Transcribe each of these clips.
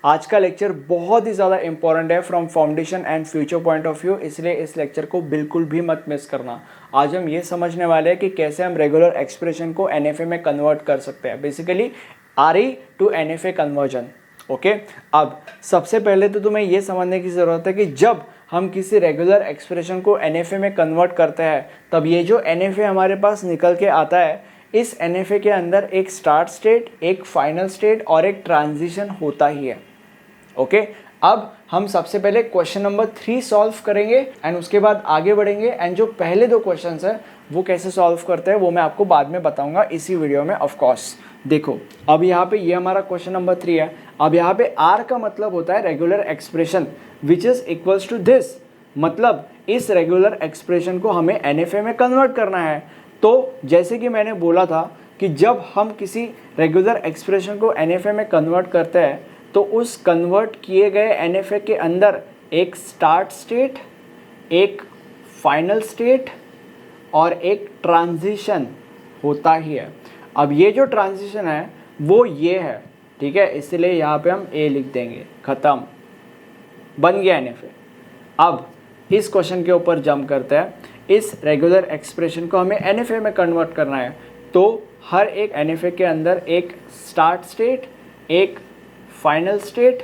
आज का लेक्चर बहुत ही ज़्यादा इंपॉर्टेंट है from foundation and future point of view, इसलिए इस लेक्चर को बिल्कुल भी मत मिस करना। आज हम ये समझने वाले हैं कि कैसे हम रेगुलर एक्सप्रेशन को एनएफए में कन्वर्ट कर सकते हैं, basically RE to NFA conversion. Okay, अब सबसे पहले तो तुम्हें ये समझने की ज़रूरत है कि जब हम किसी रेगुलर एक्सप्रेशन को एनएफए में कन्वर्ट करते हैं तब ये जो एनएफए हमारे पास निकल के आता है, इस एनएफए के अंदर एक स्टार्ट स्टेट, एक फाइनल स्टेट और एक ट्रांजिशन होता ही है। ओके, अब हम सबसे पहले क्वेश्चन नंबर 3 सॉल्व करेंगे एंड उसके बाद आगे बढ़ेंगे। एंड जो पहले दो क्वेश्चंस है वो कैसे सॉल्व करते हैं वो मैं आपको बाद में बताऊंगा इसी वीडियो में ऑफ कोर्स। देखो, अब यहाँ पे ये हमारा क्वेश्चन नंबर 3 है। अब यहाँ पे आर का मतलब होता है regular expression which is equals to this, मतलब इस रेगुलर एक्सप्रेशन को हमें एनएफए में कन्वर्ट करना है। तो जैसे कि मैंने बोला था कि जब हम किसी रेगुलर एक्सप्रेशन को एनएफए में कन्वर्ट करते हैं तो उस कन्वर्ट किए गए एनएफए के अंदर एक स्टार्ट स्टेट, एक फाइनल स्टेट और एक ट्रांजिशन होता ही है। अब ये जो ट्रांजिशन है वो ये है, ठीक है, इसलिए यहाँ पे हम ए लिख देंगे, ख़त्म, बन गया एनएफए। अब इस क्वेश्चन के ऊपर जंप करते हैं। इस रेगुलर एक्सप्रेशन को हमें एनएफए में कन्वर्ट करना है, तो हर एक एनएफए के अंदर एक स्टार्ट स्टेट, एक फाइनल स्टेट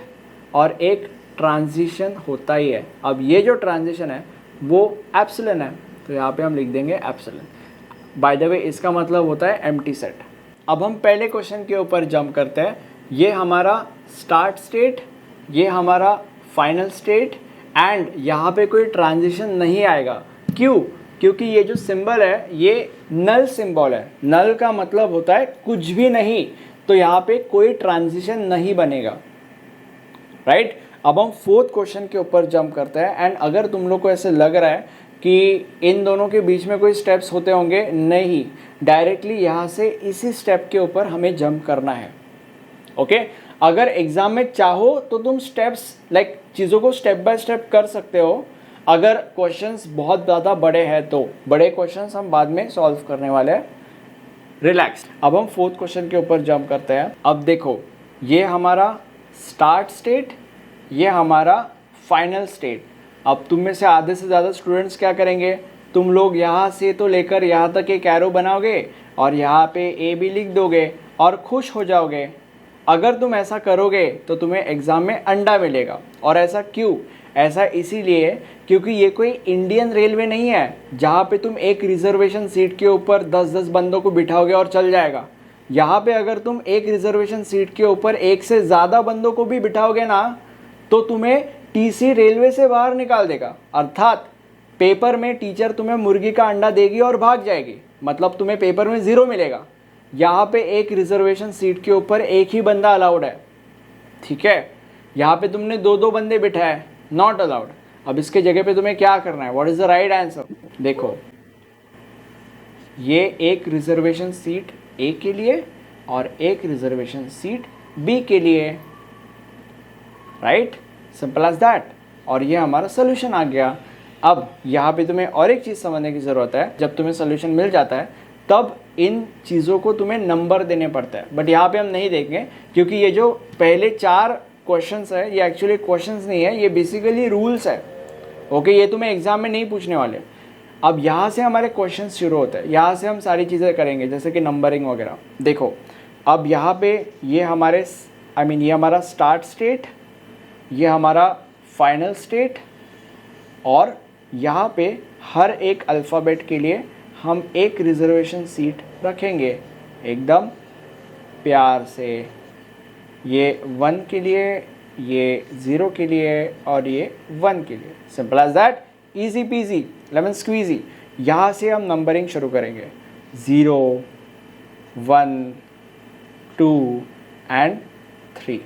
और एक ट्रांजिशन होता ही है। अब ये जो ट्रांजिशन है वो एप्सिलॉन है, तो यहाँ पे हम लिख देंगे एप्सिलॉन। बाय द वे इसका मतलब होता है एम्प्टी सेट। अब हम पहले क्वेश्चन के ऊपर जंप करते हैं। ये हमारा स्टार्ट स्टेट, ये हमारा फाइनल स्टेट एंड यहाँ पे कोई ट्रांजिशन नहीं आएगा। क्यों? क्योंकि ये जो सिंबल है ये नल सिंबल है। नल का मतलब होता है कुछ भी नहीं, तो यहाँ पे कोई ट्रांजिशन नहीं बनेगा, राइट। अब हम फोर्थ क्वेश्चन के ऊपर जंप करते हैं। एंड अगर तुम लोग को ऐसे लग रहा है कि इन दोनों के बीच में कोई स्टेप्स होते होंगे, नहीं, डायरेक्टली यहाँ से इसी स्टेप के ऊपर हमें जंप करना है। ओके, अगर एग्जाम में चाहो तो तुम स्टेप्स लाइक चीज़ों को स्टेप बाय स्टेप कर सकते हो। अगर क्वेश्चंस बहुत ज़्यादा बड़े हैं तो बड़े क्वेश्चंस हम बाद में सॉल्व करने वाले हैं, रिलैक्स। अब हम फोर्थ क्वेश्चन के ऊपर जंप करते हैं। अब देखो, ये हमारा स्टार्ट स्टेट, ये हमारा फाइनल स्टेट। अब तुम में से आधे से ज़्यादा स्टूडेंट्स क्या करेंगे, तुम लोग यहाँ से तो लेकर यहाँ तक एक एरो बनाओगे और यहाँ पे ए भी लिख दोगे और खुश हो जाओगे। अगर तुम ऐसा करोगे तो तुम्हें एग्ज़ाम में अंडा मिलेगा। और ऐसा क्यों? ऐसा इसीलिए क्योंकि ये कोई इंडियन रेलवे नहीं है जहाँ पे तुम एक रिजर्वेशन सीट के ऊपर 10-10 बंदों को बिठाओगे और चल जाएगा। यहाँ पे अगर तुम एक रिजर्वेशन सीट के ऊपर एक से ज़्यादा बंदों को भी बिठाओगे ना तो तुम्हें टीसी रेलवे से बाहर निकाल देगा। अर्थात पेपर में टीचर तुम्हें मुर्गी का अंडा देगी और भाग जाएगी, मतलब तुम्हें पेपर में 0 मिलेगा। यहाँ पे एक रिजर्वेशन सीट के ऊपर एक ही बंदा अलाउड है, ठीक है। यहाँ पे तुमने 2-2 बंदे बिठाए, नॉट अलाउड। अब इसके जगह पे तुम्हें क्या करना है, what is the right answer? देखो, ये एक रिजर्वेशन सीट ए के लिए और एक रिजर्वेशन सीट बी के लिए, राइट, सिंपल एज दैट। और ये हमारा सोल्यूशन आ गया। अब यहाँ पे तुम्हें और एक चीज़ समझने की ज़रूरत है, जब तुम्हें सोल्यूशन मिल जाता है तब इन चीज़ों को तुम्हें नंबर देने पड़ता है, बट यहाँ पे हम नहीं देंगे क्योंकि ये जो पहले 4 क्वेश्चंस है ये एक्चुअली क्वेश्चंस नहीं है, ये बेसिकली रूल्स है। ओके, ये तुम्हें एग्जाम में नहीं पूछने वाले। अब यहाँ से हमारे क्वेश्चंस शुरू होते हैं, यहाँ से हम सारी चीज़ें करेंगे जैसे कि नंबरिंग वगैरह। देखो, अब यहाँ पे ये हमारे ये हमारा स्टार्ट स्टेट, ये हमारा फाइनल स्टेट और यहाँ पे हर एक अल्फ़ाबेट के लिए हम एक रिजर्वेशन सीट रखेंगे एकदम प्यार से। ये 1 के लिए, ये 0 के लिए और ये 1 के लिए, simple as that, easy peasy lemon squeezy. यहाँ से हम नंबरिंग शुरू करेंगे 0, 1, 2 एंड 3।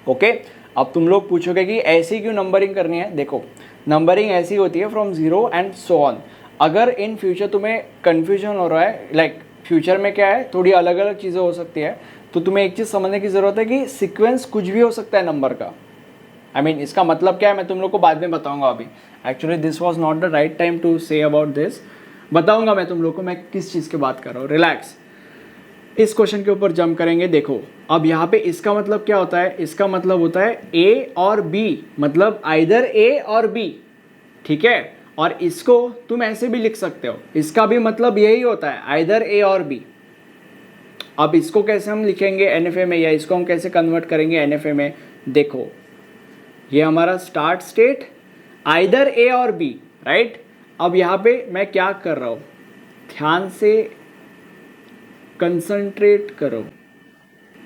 ओके, अब तुम लोग पूछोगे कि ऐसी क्यों नंबरिंग करनी है। देखो, नंबरिंग ऐसी होती है फ्रॉम 0 एंड सो ऑन। अगर इन फ्यूचर तुम्हें कन्फ्यूजन हो रहा है, लाइक फ्यूचर में क्या है, थोड़ी अलग अलग चीज़ें हो सकती है, तो तुम्हें एक चीज़ समझने की ज़रूरत है कि सीक्वेंस कुछ भी हो सकता है नंबर का। इसका मतलब क्या है मैं तुम लोग को बाद में बताऊंगा। अभी actually this was not the right time to say about this. बताऊंगा मैं तुम लोग को मैं किस चीज़ की बात कर रहा हूँ, रिलैक्स। इस क्वेश्चन के ऊपर जंप करेंगे। देखो अब यहाँ पे इसका मतलब क्या होता है, इसका मतलब होता है ए और बी, मतलब आइदर ए और बी, ठीक है। और इसको तुम ऐसे भी लिख सकते हो, इसका भी मतलब यही होता है आइदर ए और बी। अब इसको कैसे हम लिखेंगे एनएफए में, या इसको हम कैसे कन्वर्ट करेंगे एनएफए में? देखो ये हमारा स्टार्ट स्टेट आइदर ए और बी, राइट। अब यहाँ पे मैं क्या कर रहा हूँ, ध्यान से कंसंट्रेट करो।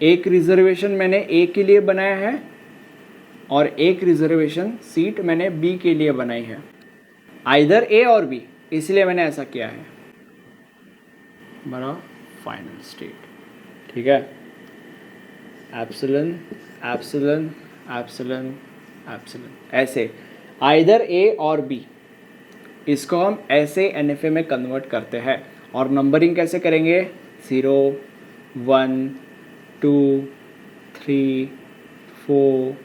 एक रिजर्वेशन मैंने ए के लिए बनाया है और एक रिजर्वेशन सीट मैंने बी के लिए बनाई है, आइदर ए और बी, इसलिए मैंने ऐसा किया है। हमारा फाइनल स्टेट, ठीक है। एप्सिलन एप्सिलन एप्सिलन एप्सिलन, ऐसे आइदर ए और बी, इसको हम ऐसे एनएफए में कन्वर्ट करते हैं। और नंबरिंग कैसे करेंगे? 0 1 2 3 4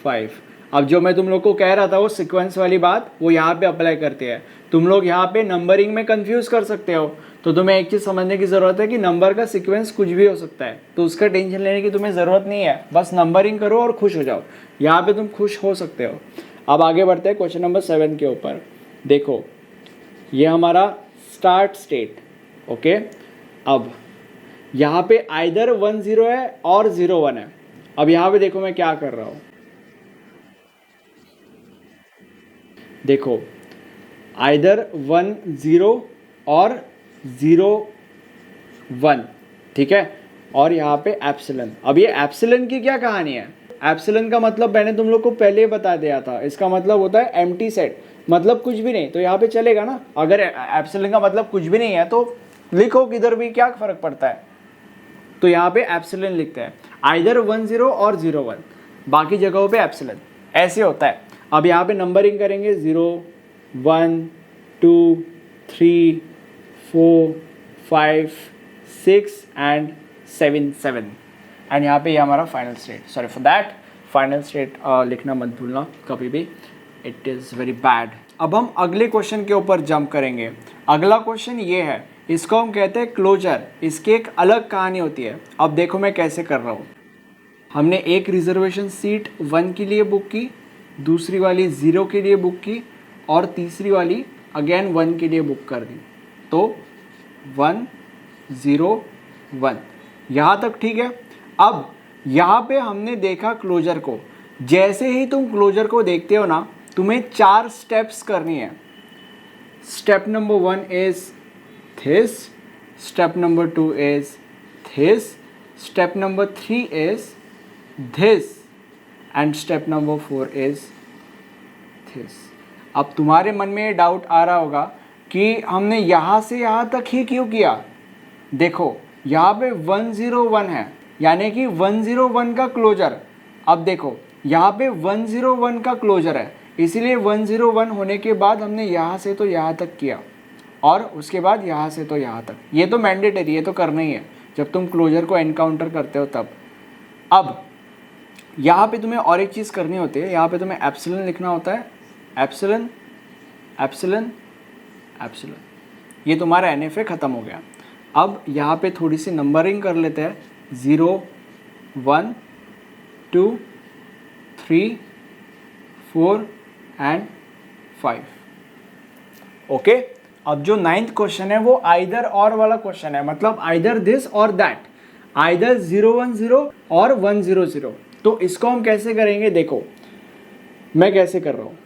5। अब जो मैं तुम लोग को कह रहा था वो सीक्वेंस वाली बात, वो यहाँ पे अप्लाई करते हैं। तुम लोग यहाँ पे नंबरिंग में कंफ्यूज कर सकते हो, तो तुम्हें एक चीज़ समझने की ज़रूरत है कि नंबर का सीक्वेंस कुछ भी हो सकता है, तो उसका टेंशन लेने की तुम्हें ज़रूरत नहीं है। बस नंबरिंग करो और खुश हो जाओ, यहाँ पे तुम खुश हो सकते हो। अब आगे बढ़ते हैं क्वेश्चन नंबर 7 के ऊपर। देखो ये हमारा स्टार्ट स्टेट, ओके। अब यहाँ पे आइदर 1 0 है और 0 1 है। अब यहाँ पे देखो मैं क्या कर रहा हूँ, देखो आइदर 1 0 और 0 1, ठीक है। और यहाँ पे एप्सिलन। अब ये एप्सिलन की क्या कहानी है? एप्सिलन का मतलब मैंने तुम लोग को पहले ही बता दिया था, इसका मतलब होता है एम्प्टी सेट, मतलब कुछ भी नहीं। तो यहाँ पे चलेगा ना, अगर एप्सिलन का मतलब कुछ भी नहीं है तो लिखो किधर भी, क्या फर्क पड़ता है। तो यहाँ पे एप्सिलन लिखते हैं, आइदर 1 0 और 0 1, बाकी जगहों पे एप्सिलन, ऐसे होता है। अब यहाँ पे नंबरिंग करेंगे 0 1 2 3 4 5 6 एंड 7 7, एंड यहाँ पे ये हमारा final state. Sorry for that, final state लिखना मत भूलना कभी भी, इट इज़ वेरी बैड। अब हम अगले क्वेश्चन के ऊपर जंप करेंगे। अगला क्वेश्चन ये है, इसको हम कहते हैं क्लोजर। इसकी एक अलग कहानी होती है। अब देखो मैं कैसे कर रहा हूँ। हमने एक रिजर्वेशन सीट 1 के लिए बुक की, दूसरी वाली 0 के लिए बुक की, और तीसरी वाली अगेन 1 के लिए बुक कर दी। तो 1 0 1, यहाँ तक ठीक है। अब यहाँ पे हमने देखा क्लोजर को। जैसे ही तुम क्लोजर को देखते हो ना, तुम्हें 4 स्टेप्स करनी है। Step number 1 is this, step number 2 is this, step number 3 is this, and step number 4 is this। अब तुम्हारे मन में ये डाउट आ रहा होगा कि हमने यहाँ से यहाँ तक ही क्यों किया। देखो यहाँ पे 1 0 1 है, यानी कि 1 0 1 का क्लोजर। अब देखो यहाँ पे 1 0 1 का क्लोजर है, इसीलिए 1 0 1 होने के बाद हमने यहाँ से तो यहाँ तक किया, और उसके बाद यहाँ से तो यहाँ तक। ये तो मैंडेटरी, ये तो करना ही है जब तुम क्लोजर को एनकाउंटर करते हो तब। अब यहाँ पे तुम्हें और एक चीज़ करनी होती है, यहाँ पे तुम्हें एप्सिलन लिखना होता है। एप्सिलन एप्सिलन एप्सिलन, ये तुम्हारा एनएफए ख़त्म हो गया। अब यहाँ पे थोड़ी सी नंबरिंग कर लेते हैं, 0 1 2 3 4 एंड 5, ओके। अब जो 9th क्वेश्चन है वो आइदर और वाला क्वेश्चन है, मतलब आइदर दिस और दैट, आइदर 0 1 0 और 1 0 0। तो इसको हम कैसे करेंगे? देखो मैं कैसे कर रहा हूँ।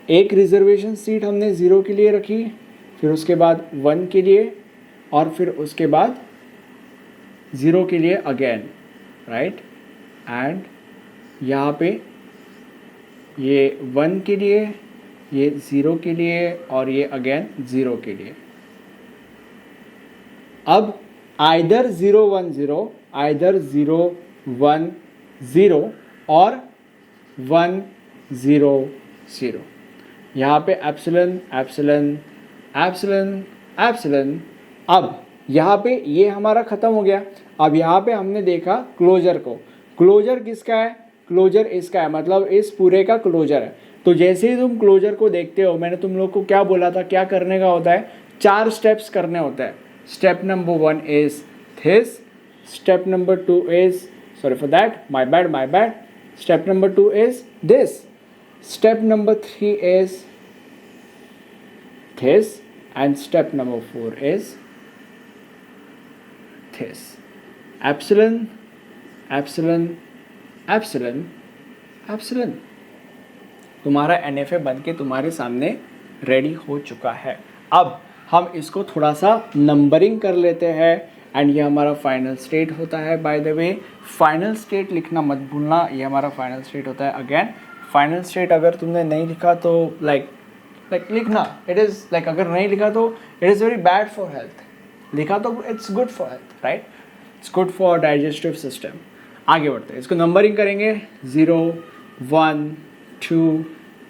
एक रिजर्वेशन सीट हमने 0 के लिए रखी, फिर उसके बाद 1 के लिए, और फिर उसके बाद 0 के लिए अगेन, राइट। एंड यहाँ पे ये 1 के लिए, ये 0 के लिए, और ये अगेन 0 के लिए। अब आइदर 0 1 0, आइदर 0 1 0 और 1 0 0। यहाँ पे एप्सिलन एप्सिलन एप्सिलन एप्सिलन। अब यहाँ पे ये हमारा ख़त्म हो गया। अब यहाँ पे हमने देखा क्लोजर को। क्लोजर किसका है? क्लोजर इसका है, मतलब इस पूरे का क्लोजर है। तो जैसे ही तुम क्लोजर को देखते हो, मैंने तुम लोग को क्या बोला था, क्या करने का होता है? 4 स्टेप्स करने होते हैं। Step number 1 is this. Step number 2 is, sorry for that, my bad. Step number 2 is this. Step number 3 is this, and step number 4 is this. Epsilon, epsilon, epsilon, epsilon. तुम्हारा NFA बन के तुम्हारे सामने ready हो चुका है. अब हम इसको थोड़ा सा नंबरिंग कर लेते हैं एंड ये हमारा फाइनल स्टेट होता है. By the way final state लिखना मत भूलना, ये हमारा फाइनल स्टेट होता है. अगेन फाइनल स्टेट अगर तुमने नहीं लिखा तो लाइक लिखना, इट इज़ लाइक अगर नहीं लिखा तो it is very bad for health. लिखा तो it's good for health, right? It's good for digestive system. आगे बढ़ते हैं, इसको नंबरिंग करेंगे. 0 1 2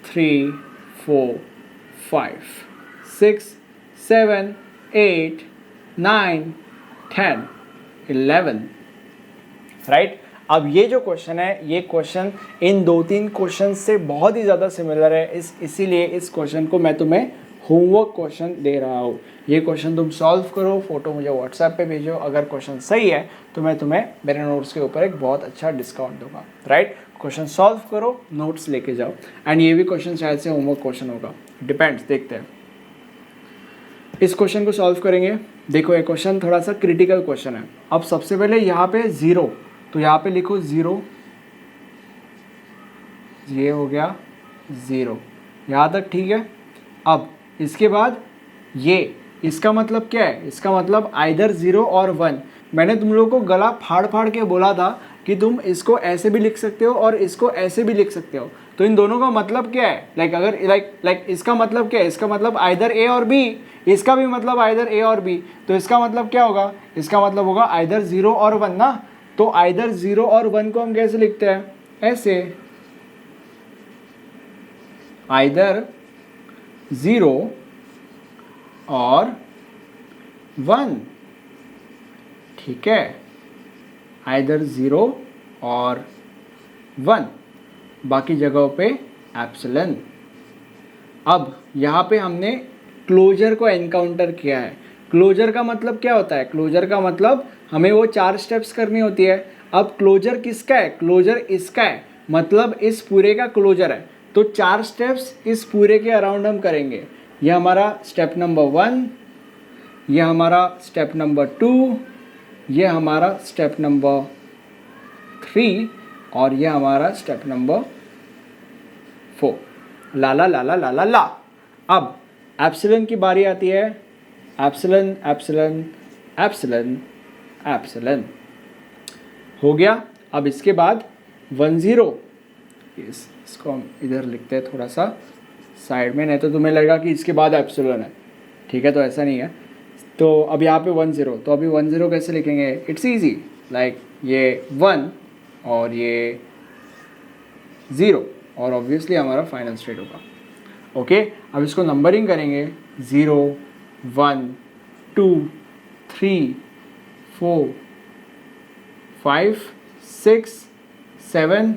3 4 5 6 7 8 9 10 11, राइट? अब ये जो क्वेश्चन है, ये क्वेश्चन इन 2-3 क्वेश्चन से बहुत ही ज़्यादा सिमिलर है. इसीलिए इस क्वेश्चन को मैं तुम्हें होमवर्क क्वेश्चन दे रहा हूँ. ये क्वेश्चन तुम सॉल्व करो, फोटो मुझे व्हाट्सएप पे भेजो. अगर क्वेश्चन सही है तो मैं तुम्हें मेरे नोट्स के ऊपर एक बहुत अच्छा डिस्काउंट दूंगा, राइट? क्वेश्चन सॉल्व करो, नोट्स लेके जाओ. एंड ये भी क्वेश्चन शायद से होमवर्क क्वेश्चन होगा, डिपेंड्स, देखते हैं. इस क्वेश्चन को सॉल्व करेंगे. देखो ये क्वेश्चन थोड़ा सा क्रिटिकल क्वेश्चन है. अब सबसे पहले यहाँ पे 0, तो यहाँ पे लिखो 0, ये हो गया 0, यहाँ तक ठीक है. अब इसके बाद ये, इसका मतलब क्या है? इसका मतलब आइदर 0 और 1. मैंने तुम लोगों को गला फाड़ फाड़ के बोला था कि तुम इसको ऐसे भी लिख सकते हो और इसको ऐसे भी लिख सकते हो. तो इन दोनों का मतलब क्या है? लाइक अगर लाइक इसका मतलब क्या है? इसका मतलब आइदर ए और बी. इसका भी मतलब आइदर ए और बी. तो इसका मतलब क्या होगा? इसका मतलब होगा आइदर 0 और 1 ना. तो आइदर 0 और 1 को हम कैसे लिखते हैं? ऐसे, आइदर 0 और 1, ठीक है? आइदर 0 और 1, बाकी जगहों पे एप्सिलॉन. अब यहाँ पे हमने क्लोजर को एनकाउंटर किया है. क्लोजर का मतलब क्या होता है? क्लोजर का मतलब हमें वो 4 स्टेप्स करनी होती है. अब क्लोजर किसका है? क्लोजर इसका है, मतलब इस पूरे का क्लोजर है. तो 4 स्टेप्स इस पूरे के अराउंड हम करेंगे. ये हमारा स्टेप नंबर 1, ये हमारा स्टेप नंबर 2, ये हमारा स्टेप नंबर 3 और ये हमारा स्टेप नंबर 4. ला ला ला ला ला ला ला. अब एप्सिलॉन की बारी आती है. एप्सिलॉन एप्सिलॉन एप्सिलॉन एप्सिलॉन हो गया. अब इसके बाद 1 0, इसको हम इधर लिखते हैं थोड़ा सा साइड में, नहीं तो तुम्हें लगेगा कि इसके बाद एप्सिलॉन है, ठीक है? तो ऐसा नहीं है. तो अब यहाँ पे 1 0, तो अभी 1 0 कैसे लिखेंगे? इट्स इजी, लाइक ये 1 और ये 0 और ऑब्वियसली हमारा फाइनल स्टेट होगा. ओके, अब इसको नंबरिंग करेंगे. 0 1 2 3 4 5 6 7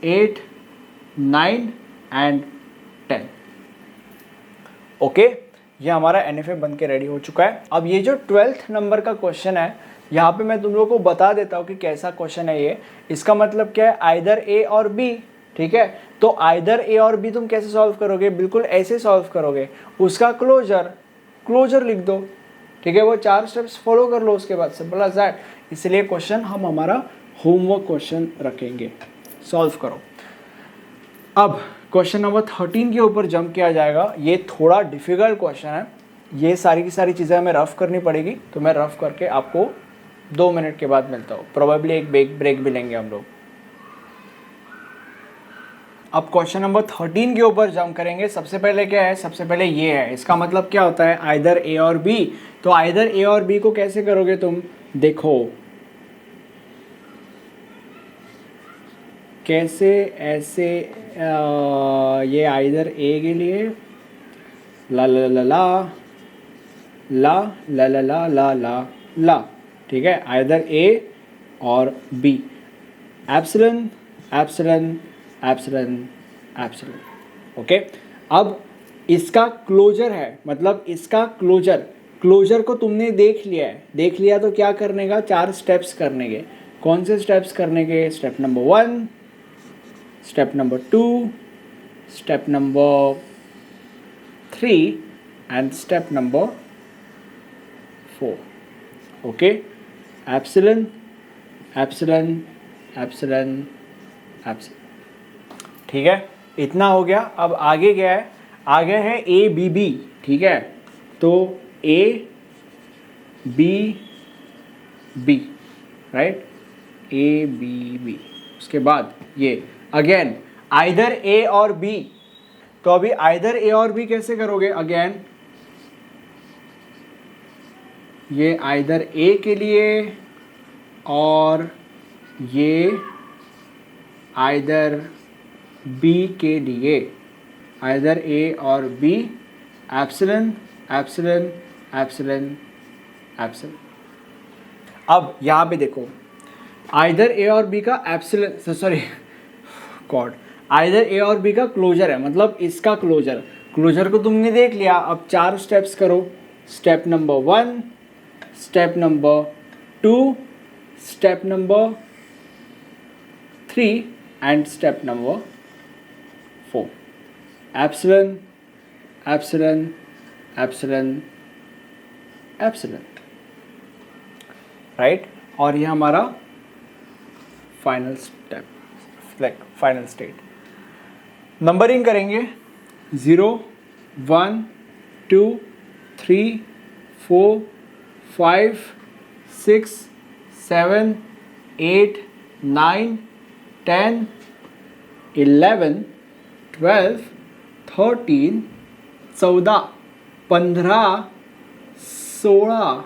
8 9 एंड 10. ओके, ये हमारा NFA बन के रेडी हो चुका है. अब ये जो 12th नंबर का क्वेश्चन है, यहाँ पे मैं तुम लोगों को बता देता हूँ कि कैसा क्वेश्चन है ये. इसका मतलब क्या है? आइदर ए और बी, ठीक है? तो आइदर ए और बी तुम कैसे सॉल्व करोगे? बिल्कुल ऐसे सॉल्व करोगे. उसका क्लोजर लिख दो, ठीक है? वो 4 स्टेप्स फॉलो कर लो उसके बाद, सिंपल एज दैट. इसलिए क्वेश्चन हम हमारा होमवर्क क्वेश्चन रखेंगे. सॉल्व करो. अब क्वेश्चन नंबर 13 के ऊपर जंप किया जाएगा. ये थोड़ा डिफिकल्ट क्वेश्चन है. ये सारी की सारी चीज़ें हमें रफ करनी पड़ेगी, तो मैं रफ करके आपको 2 मिनट के बाद मिलता हूँ. प्रोबेबली एक ब्रेक भी लेंगे हम लोग. अब क्वेश्चन नंबर 13 के ऊपर जंप करेंगे. सबसे पहले क्या है? सबसे पहले ये है. इसका मतलब क्या होता है? आइदर ए और बी. तो आइदर ए और बी को कैसे करोगे तुम? देखो कैसे, ऐसे ये आइदर ए के लिए ला ला ला ला ला ला ला ला ला ला ला, ठीक है? आइदर ए और B. Epsilon epsilon epsilon epsilon. Okay, अब इसका क्लोजर है, मतलब इसका क्लोजर क्लोजर को तुमने देख लिया है, देख लिया तो क्या करने का, 4 स्टेप्स करने के। कौन से स्टेप्स करने के? Step number 1, step number 2, step number 3 and step number 4। Okay, epsilon epsilon epsilon epsilon. ठीक है, इतना हो गया। अब आगे क्या है? आगे है ए बी बी। ठीक है, तो A B B, right, A B B. उसके बाद ये अगेन आइदर ए और बी। तो अभी आइदर ए और बी कैसे करोगे? अगेन ये आइदर ए के लिए और ये आइदर बी के लिए, आइदर ए और B, epsilon epsilon epsilon epsilon. अब यहाँ पे देखो, आइदर ए और बी का epsilon, sorry god, either A और बी का क्लोजर है, मतलब इसका क्लोजर। क्लोजर को तुमने देख लिया। अब 4 स्टेप्स करो। Step number 1, step number 2, step number 3 and step number 4। Epsilon epsilon epsilon epsilon, right. और ये हमारा final step, like final state. Numbering करेंगे 0 1 2 3 4 5 6 7 8 9 10 11 12 13 14 15 16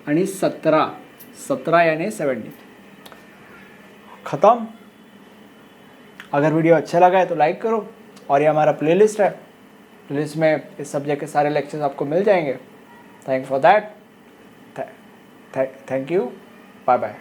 आणि 17 यानी 70। ख़त्म। अगर वीडियो अच्छा लगा है तो लाइक करो। और ये हमारा प्लेलिस्ट है, प्लेलिस्ट में इस सब्जेक्ट के सारे लेक्चर्स आपको मिल जाएंगे। Thank for that, thank you, bye bye.